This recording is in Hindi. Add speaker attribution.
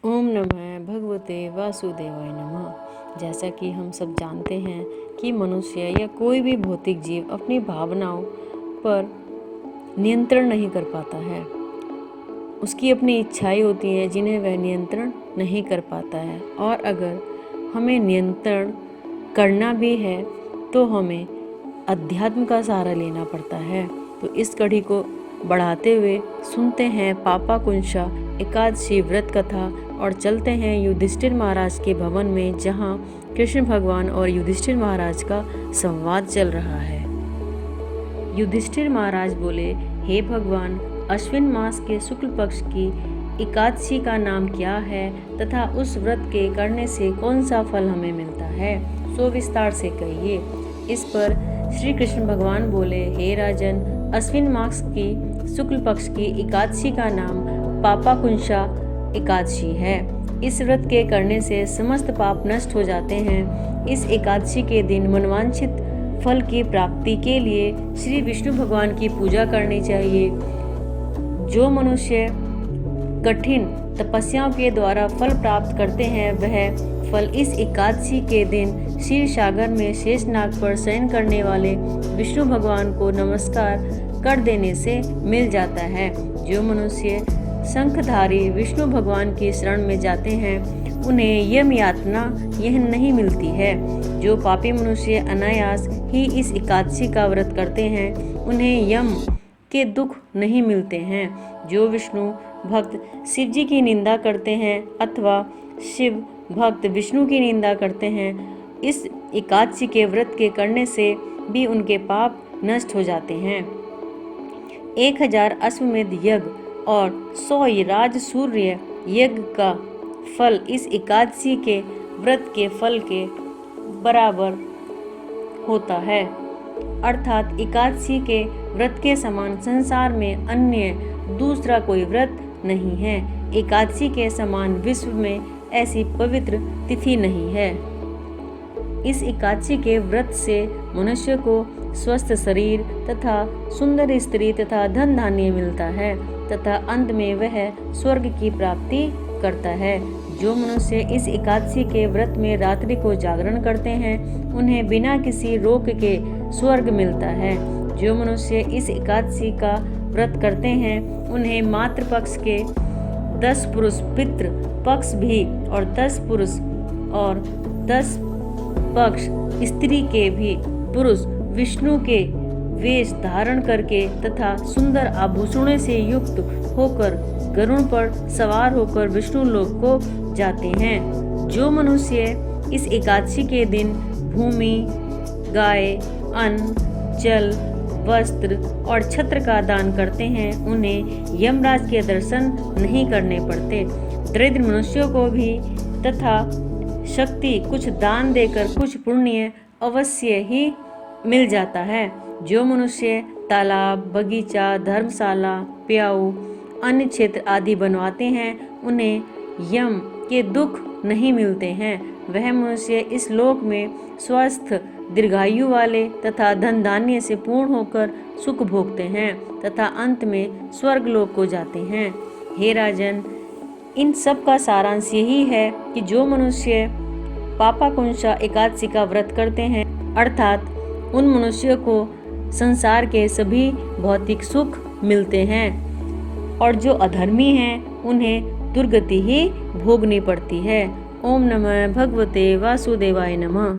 Speaker 1: ओम नमः भगवते वासुदेवाय नमः। जैसा कि हम सब जानते हैं कि मनुष्य या कोई भी भौतिक जीव अपनी भावनाओं पर नियंत्रण नहीं कर पाता है। उसकी अपनी इच्छाएं होती हैं जिन्हें वह नियंत्रण नहीं कर पाता है, और अगर हमें नियंत्रण करना भी है तो हमें अध्यात्म का सहारा लेना पड़ता है। तो इस कड़ी को बढ़ाते हुए सुनते हैं पापाकुंशा एकादशी व्रत कथा और चलते हैं युधिष्ठिर महाराज के भवन में, जहां कृष्ण भगवान और युधिष्ठिर महाराज का संवाद चल रहा है। युधिष्ठिर महाराज बोले, हे भगवान, अश्विन मास के शुक्ल पक्ष की एकादशी का नाम क्या है तथा उस व्रत के करने से कौन सा फल हमें मिलता है, सो विस्तार से कहिए। इस पर श्री कृष्ण भगवान बोले, हे राजन, अश्विन मास की शुक्ल पक्ष की एकादशी का नाम पापाकुंशा एकादशी है। इस व्रत के करने से समस्त पाप नष्ट हो जाते हैं। इस एकादशी के दिन मनवांछित फल की प्राप्ति के लिए श्री विष्णु भगवान की पूजा करनी चाहिए। जो मनुष्य कठिन तपस्याओं के द्वारा फल प्राप्त करते हैं, वह फल इस एकादशी के दिन क्षीर सागर में शेषनाग पर शयन करने वाले विष्णु भगवान को नमस्कार कर देने से मिल जाता है। जो मनुष्य शंखधारी विष्णु भगवान की शरण में जाते हैं, उन्हें यम यातना यह नहीं मिलती है। जो पापी मनुष्य अनायास ही इस एकादशी का व्रत करते हैं, उन्हें यम के दुख नहीं मिलते हैं। जो विष्णु भक्त शिव जी की निंदा करते हैं अथवा शिव भक्त विष्णु की निंदा करते हैं, इस एकादशी के व्रत के करने से भी उनके पाप नष्ट हो जाते हैं। 1000 अश्वमेध यज्ञ और 100 राजसूर्य यज्ञ का फल इस एकादशी के व्रत के फल के बराबर होता है। अर्थात एकादशी के व्रत के समान संसार में अन्य दूसरा कोई व्रत नहीं है। एकादशी के समान विश्व में ऐसी पवित्र तिथि नहीं है। इस एकादशी के व्रत से मनुष्य को स्वस्थ शरीर तथा सुंदर स्त्री तथा धन धान्य मिलता है तथा अंत में वह स्वर्ग की प्राप्ति करता है। जो मनुष्य इस एकादशी के व्रत में रात्रि को जागरण करते हैं, उन्हें बिना किसी रोक के स्वर्ग मिलता है। जो मनुष्य इस एकादशी का व्रत करते हैं, उन्हें मातृपक्ष के 10 पुरुष पितृ पक्ष भी और 10 पुरुष और 10 पक्ष स्त्री के भी पुरुष विष्णु के वेश धारण करके तथा सुंदर आभूषणों से युक्त होकर गरुड़ पर सवार होकर विष्णु लोक को जाते हैं। जो मनुष्य इस एकादशी के दिन भूमि, गाय, अन्न, जल, वस्त्र और छत्र का दान करते हैं, उन्हें यमराज के दर्शन नहीं करने पड़ते। दरिद्र मनुष्यों को भी तथा शक्ति कुछ दान देकर कुछ पुण्य अवश्य ही मिल जाता है। जो मनुष्य तालाब, बगीचा, धर्मशाला, प्याऊ, अन्य क्षेत्र आदि बनवाते हैं, उन्हें यम के दुख नहीं मिलते हैं। वह मनुष्य इस लोक में स्वस्थ दीर्घायु वाले तथा धन धान्य से पूर्ण होकर सुख भोगते हैं तथा अंत में स्वर्ग लोक को जाते हैं। हे राजन, इन सब का सारांश यही है कि जो मनुष्य पापाकुंशा एकादशी का व्रत करते हैं, अर्थात उन मनुष्यों को संसार के सभी भौतिक सुख मिलते हैं, और जो अधर्मी हैं उन्हें दुर्गति ही भोगनी पड़ती है। ओम नमः भगवते वासुदेवाय नमः।